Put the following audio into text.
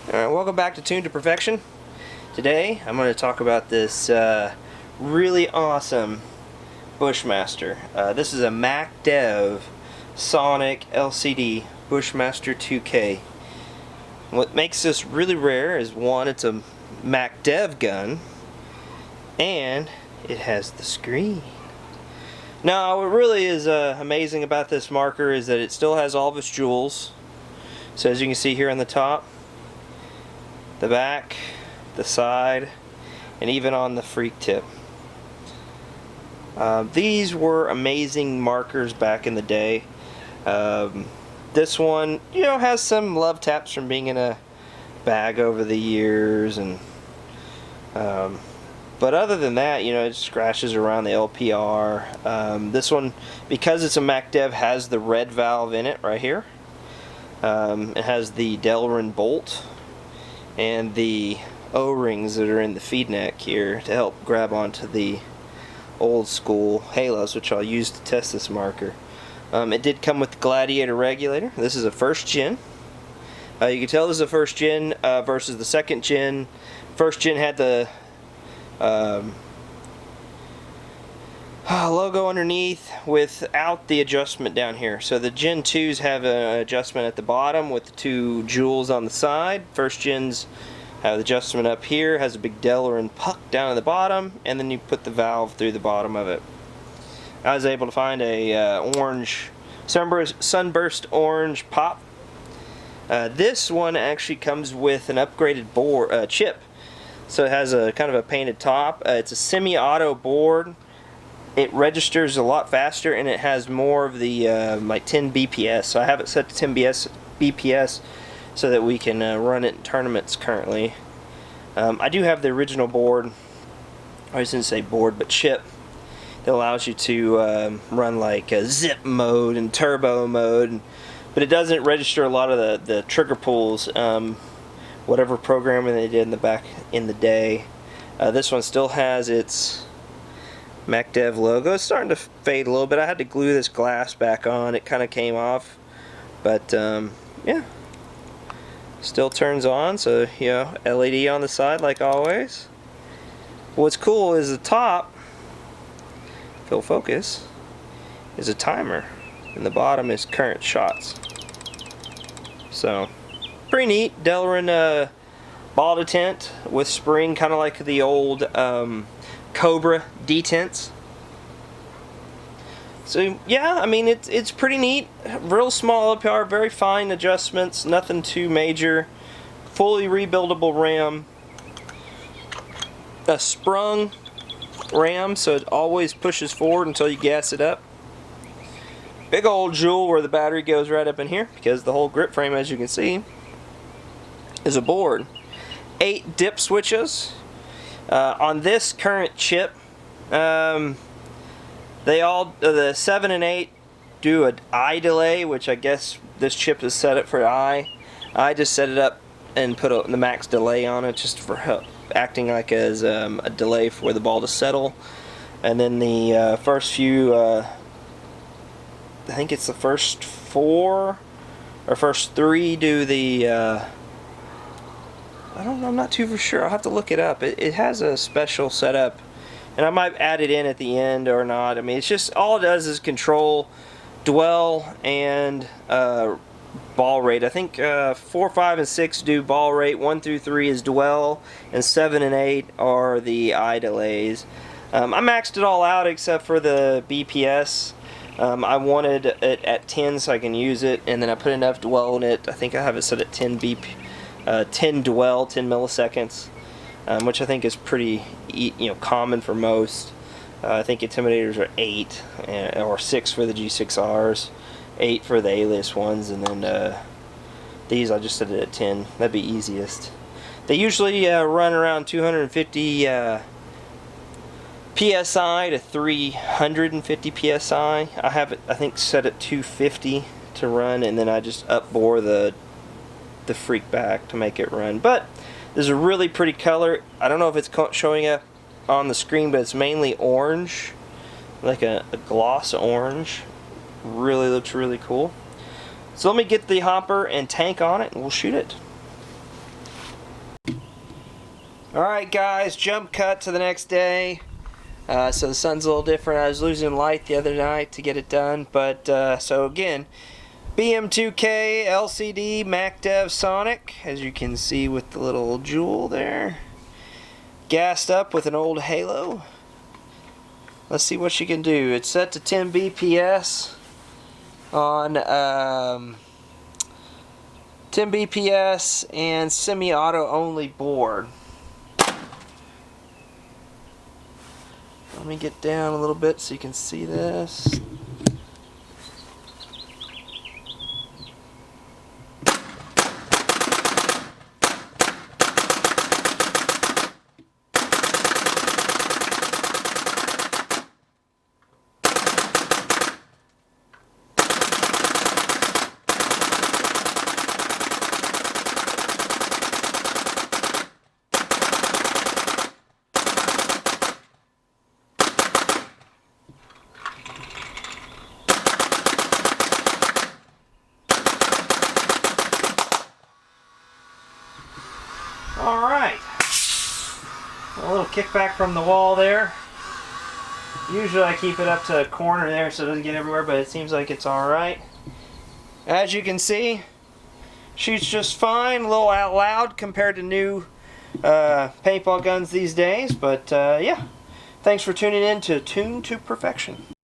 Alright, welcome back to Tuned to Perfection. Today I'm going to talk about this really awesome Bushmaster. This is a Macdev Sonic LCD Bushmaster 2K. What makes this really rare is, one, it's a Macdev gun, and it has the screen. Now, what really is amazing about this marker is that it still has all of its jewels. So as you can see here on the top, the back, the side, and even on the freak tip. These were amazing markers back in the day. This one, has some love taps from being in a bag over the years, and but other than that, it scratches around the LPR. This one, because it's a Macdev, has the red valve in it right here. It has the Delrin bolt and the O-rings that are in the feed neck here to help grab onto the old school halos, which I'll use to test this marker. It did come with the Gladiator regulator. This is a first gen. You can tell this is a first gen versus the second gen. First gen had the logo underneath without the adjustment down here. So the Gen 2s have an adjustment at the bottom with the two jewels on the side. First gens have the adjustment up here, has a big Delrin puck down at the bottom, and then you put the valve through the bottom of it. I was able to find a orange sunburst orange pop. This one actually comes with an upgraded board chip. So it has a kind of a painted top. It's a semi-auto board. It registers a lot faster, and it has more of the like 10 BPS. So I have it set to 10 BPS so that we can run it in tournaments currently. I do have the original board. I was going to say board, but chip that allows you to run like a zip mode and turbo mode, but it doesn't register a lot of the trigger pulls. Whatever programming they did in the back in the day. This one still has its Macdev logo. It's starting to fade a little bit. I had to glue this glass back on. It kind of came off, but yeah, still turns on. So LED on the side like always. What's cool is the top, if it'll focus, is a timer, and the bottom is current shots. So pretty neat. Delrin ball detent with spring, kind of like the old Cobra detents. So yeah, I mean it's pretty neat. Real small LPR, very fine adjustments, nothing too major. Fully rebuildable ram. A sprung ram, so it always pushes forward until you gas it up. Big old jewel where the battery goes right up in here, because the whole grip frame, as you can see, is a board. 8 dip switches. On this current chip, they all, the 7 and 8 do an eye delay, which I guess this chip is set up for eye. I just set it up and put the max delay on it, just for acting like as a delay for the ball to settle. And then the first few, I think it's the first 4 or first 3 do the I don't know, I'm not too for sure. I'll have to look it up. It has a special setup, and I might add it in at the end or not. I mean, it's just all it does is control dwell and ball rate. I think 4, 5, and 6 do ball rate. 1 through 3 is dwell, and 7 and 8 are the eye delays. I maxed it all out except for the BPS. I wanted it at 10 so I can use it, and then I put enough dwell in it. I think I have it set at 10 dwell, 10 milliseconds, which I think is pretty common for most. I think Intimidators are 8 or 6 for the G6Rs, 8 for the alias ones, and then these I just set it at 10. That'd be easiest. They usually run around 250 PSI to 350 PSI. I have it, I think, set at 250 to run, and then I just upbore the freak back to make it run. But this is a really pretty color. I don't know if it's showing up on the screen, but it's mainly orange, like a gloss orange. Really looks really cool. So let me get the hopper and tank on it, and we'll shoot it. Alright guys, jump cut to the next day. So the sun's a little different. I was losing light the other night to get it done. But so again, BM2K LCD Macdev Sonic, as you can see with the little jewel there. Gassed up with an old halo. Let's see what she can do. It's set to 10 BPS on 10 BPS and semi-auto only board. Let me get down a little bit so you can see this. Alright, a little kickback from the wall there. Usually I keep it up to a corner there so it doesn't get everywhere, but it seems like it's alright. As you can see, shoots just fine, a little out loud compared to new paintball guns these days, but yeah. Thanks for tuning in to Tune to Perfection.